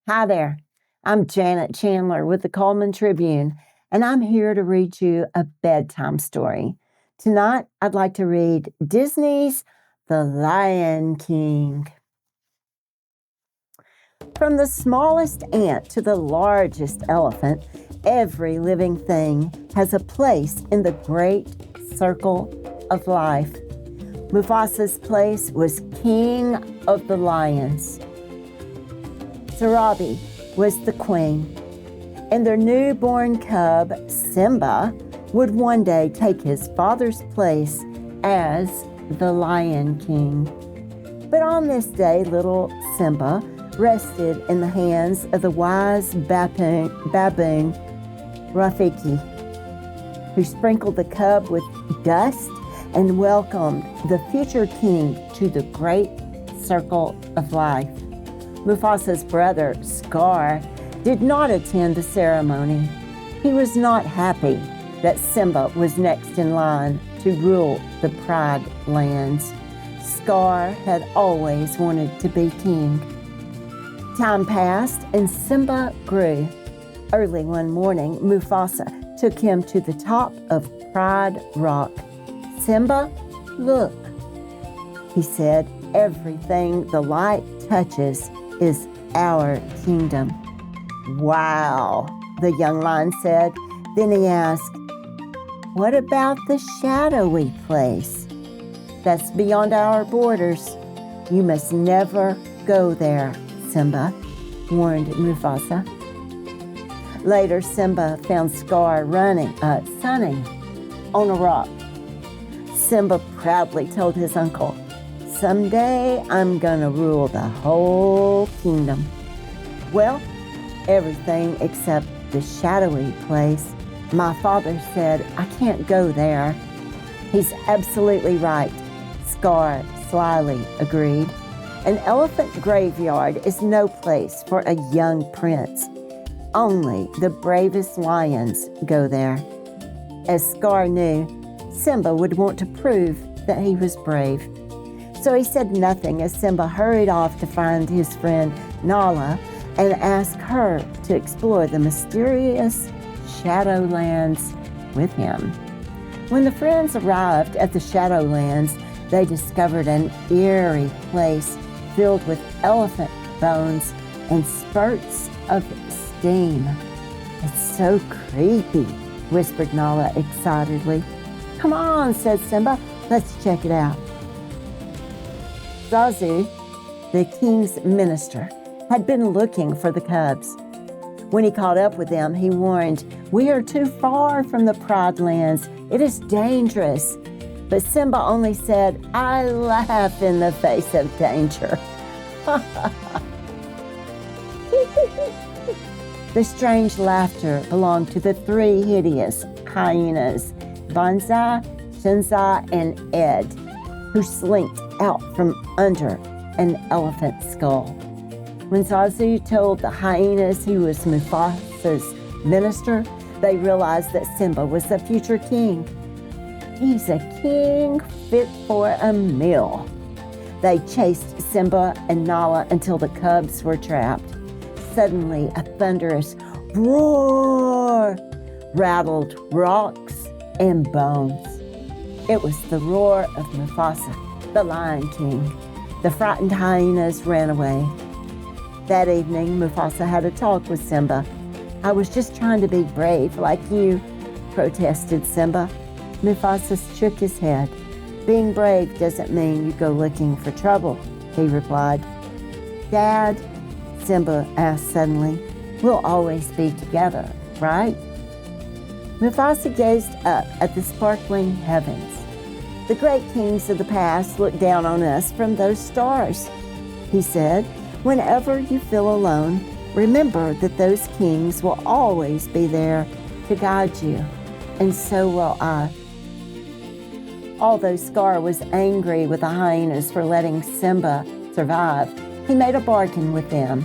Hi there. I'm Janet Chandler with the Cullman Tribune, and I'm here to read you a bedtime story. Tonight, I'd like to read Disney's The Lion King. From the smallest ant to the largest elephant, every living thing has a place in the great circle of life. Mufasa's place was king of the lions. Sarabi was the queen, and their newborn cub, Simba, would one day take his father's place as the Lion King. But on this day, little Simba rested in the hands of the wise baboon Rafiki, who sprinkled the cub with dust and welcomed the future king to the great circle of life. Mufasa's brother, Scar, did not attend the ceremony. He was not happy that Simba was next in line to rule the Pride Lands. Scar had always wanted to be king. Time passed and Simba grew. Early one morning, Mufasa took him to the top of Pride Rock. "Simba, look," he said, "everything the light touches is our kingdom." "Wow," the young lion said. Then he asked, "What about the shadowy place?" "That's beyond our borders. You must never go there, Simba," warned Mufasa. Later, Simba found Scar sunning on a rock. Simba proudly told his uncle, "Someday I'm gonna rule the whole kingdom." "Well, everything except the shadowy place. My father said I can't go there." "He's absolutely right," Scar slyly agreed. "An elephant graveyard is no place for a young prince. Only the bravest lions go there." As Scar knew, Simba would want to prove that he was brave. So he said nothing as Simba hurried off to find his friend Nala and ask her to explore the mysterious Shadowlands with him. When the friends arrived at the Shadowlands, they discovered an eerie place filled with elephant bones and spurts of steam. "It's so creepy," whispered Nala excitedly. "Come on," said Simba, "let's check it out." Zazu, the king's minister, had been looking for the cubs. When he caught up with them, he warned, "We are too far from the Pride Lands. It is dangerous." But Simba only said, "I laugh in the face of danger." The strange laughter belonged to the three hideous hyenas, Banzai, Shinzai, and Ed, who slinked out from under an elephant skull. When Zazu told the hyenas he was Mufasa's minister, they realized that Simba was the future king. "He's a king fit for a meal." They chased Simba and Nala until the cubs were trapped. Suddenly, a thunderous roar rattled rocks and bones. It was the roar of Mufasa, the Lion King. The frightened hyenas ran away. That evening, Mufasa had a talk with Simba. "I was just trying to be brave like you," protested Simba. Mufasa shook his head. "Being brave doesn't mean you go looking for trouble," he replied. "Dad," Simba asked suddenly, "we'll always be together, right?" Mufasa gazed up at the sparkling heavens. "The great kings of the past looked down on us from those stars," he said. "Whenever you feel alone, remember that those kings will always be there to guide you, and so will I." Although Scar was angry with the hyenas for letting Simba survive, he made a bargain with them.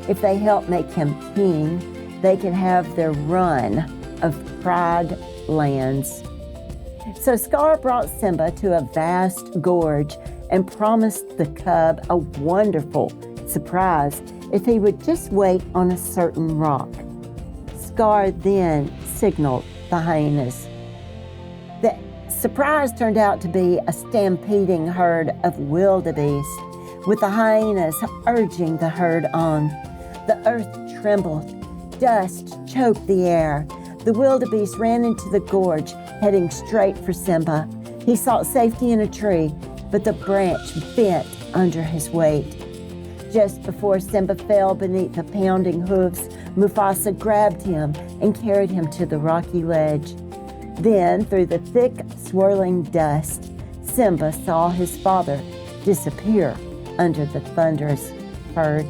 If they help make him king, they can have their run of Pride Lands. So Scar brought Simba to a vast gorge and promised the cub a wonderful surprised if he would just wait on a certain rock. Scar then signaled the hyenas. The surprise turned out to be a stampeding herd of wildebeest, with the hyenas urging the herd on. The earth trembled. Dust choked the air. The wildebeest ran into the gorge, heading straight for Simba. He sought safety in a tree, but the branch bent under his weight. Just before Simba fell beneath the pounding hooves, Mufasa grabbed him and carried him to the rocky ledge. Then, through the thick, swirling dust, Simba saw his father disappear under the thunderous herd.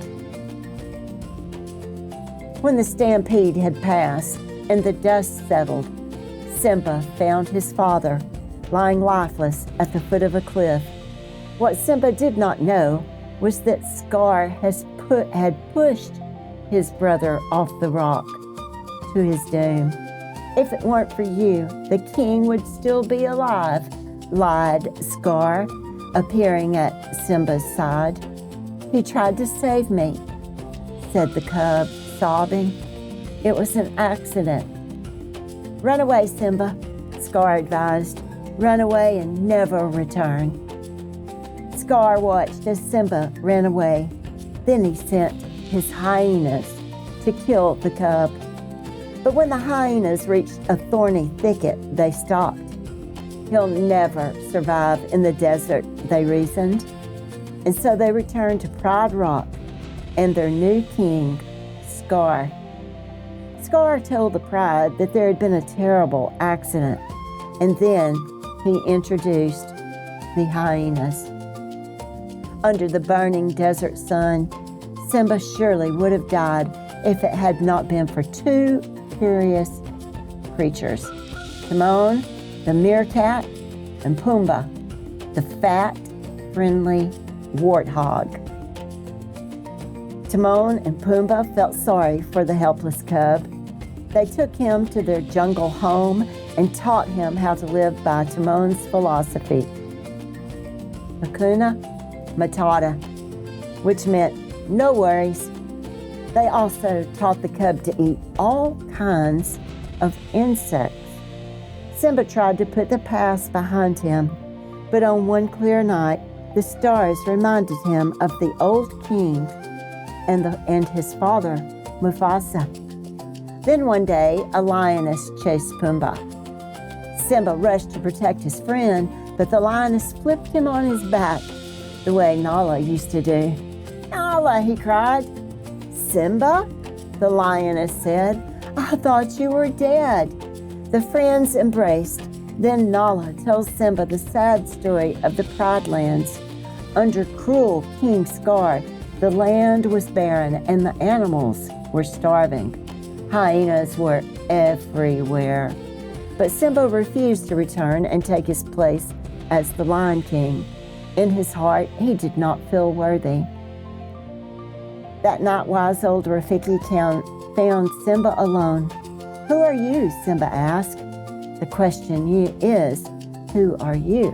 When the stampede had passed and the dust settled, Simba found his father lying lifeless at the foot of a cliff. What Simba did not know was that Scar had pushed his brother off the rock to his doom. If it weren't for you, the king would still be alive, lied Scar, appearing at Simba's side. He tried to save me, said the cub, sobbing. It was an accident. Run away, Simba, Scar advised. Run away and never return. Scar watched as Simba ran away. Then he sent his hyenas to kill the cub. But when the hyenas reached a thorny thicket, they stopped. He'll never survive in the desert, they reasoned. And so they returned to Pride Rock and their new king, Scar. Scar told the Pride that there had been a terrible accident, and then he introduced the hyenas. Under the burning desert sun, Simba surely would have died if it had not been for two curious creatures, Timon, the meerkat, and Pumbaa, the fat, friendly warthog. Timon and Pumbaa felt sorry for the helpless cub. They took him to their jungle home and taught him how to live by Timon's philosophy, Hakuna Matata, which meant no worries. They also taught the cub to eat all kinds of insects. Simba tried to put the past behind him, but on one clear night, the stars reminded him of the old king and his father, Mufasa. Then one day, a lioness chased Pumbaa. Simba rushed to protect his friend, but the lioness flipped him on his back, the way Nala used to do. "Nala," he cried. "Simba?" the lioness said. "I thought you were dead." The friends embraced. Then Nala tells Simba the sad story of the Pride Lands. Under cruel King Scar, the land was barren and the animals were starving. Hyenas were everywhere. But Simba refused to return and take his place as the Lion King. In his heart, he did not feel worthy. That night, wise old Rafiki found Simba alone. "Who are you?" Simba asked. "The question is, who are you?"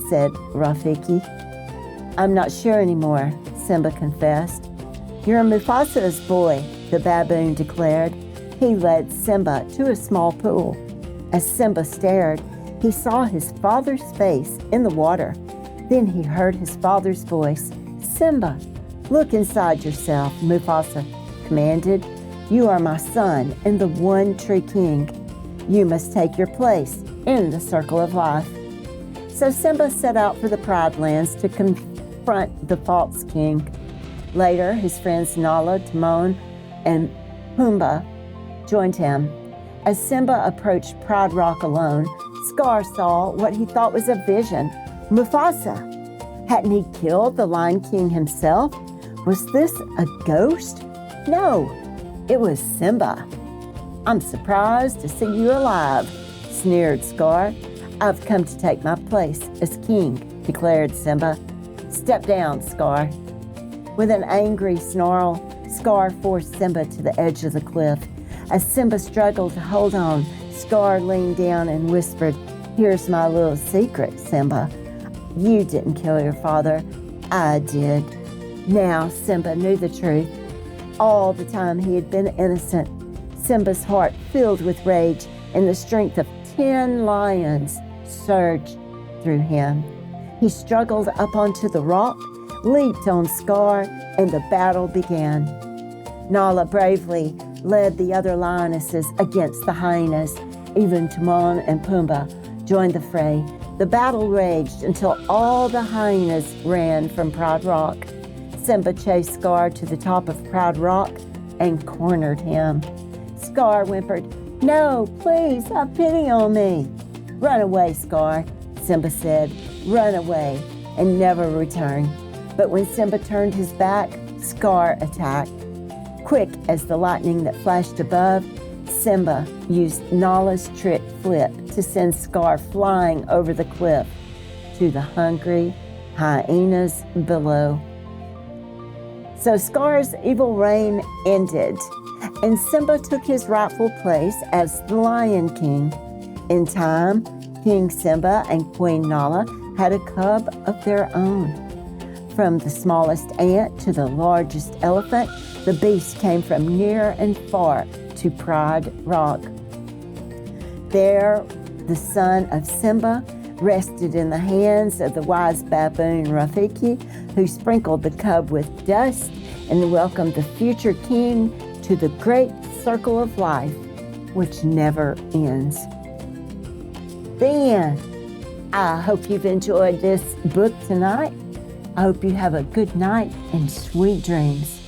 said Rafiki. "I'm not sure anymore," Simba confessed. "You're Mufasa's boy," the baboon declared. He led Simba to a small pool. As Simba stared, he saw his father's face in the water. Then he heard his father's voice. "Simba, look inside yourself," Mufasa commanded. "You are my son and the one true king. You must take your place in the circle of life." So Simba set out for the Pride Lands to confront the false king. Later, his friends Nala, Timon, and Pumbaa joined him. As Simba approached Pride Rock alone, Scar saw what he thought was a vision. Mufasa! Hadn't he killed the Lion King himself? Was this a ghost? No, it was Simba. "I'm surprised to see you alive," sneered Scar. "I've come to take my place as king," declared Simba. "Step down, Scar." With an angry snarl, Scar forced Simba to the edge of the cliff. As Simba struggled to hold on, Scar leaned down and whispered, "Here's my little secret, Simba. You didn't kill your father. I did." Now Simba knew the truth. All the time he had been innocent. Simba's heart filled with rage, and the strength of 10 lions surged through him. He struggled up onto the rock, leaped on Scar, and the battle began. Nala bravely led the other lionesses against the hyenas. Even Timon and Pumbaa joined the fray. The battle raged until all the hyenas ran from Proud Rock. Simba chased Scar to the top of Proud Rock and cornered him. Scar whimpered, "No, please, have pity on me." "Run away, Scar," Simba said. "Run away and never return." But when Simba turned his back, Scar attacked. Quick as the lightning that flashed above, Simba used Nala's trick flip to send Scar flying over the cliff to the hungry hyenas below. So Scar's evil reign ended, and Simba took his rightful place as the Lion King. In time, King Simba and Queen Nala had a cub of their own. From the smallest ant to the largest elephant, the beasts came from near and far to Proud Rock. There, the son of Simba rested in the hands of the wise baboon Rafiki, who sprinkled the cub with dust and welcomed the future king to the great circle of life, which never ends. The end. I hope you've enjoyed this book tonight. I hope you have a good night and sweet dreams.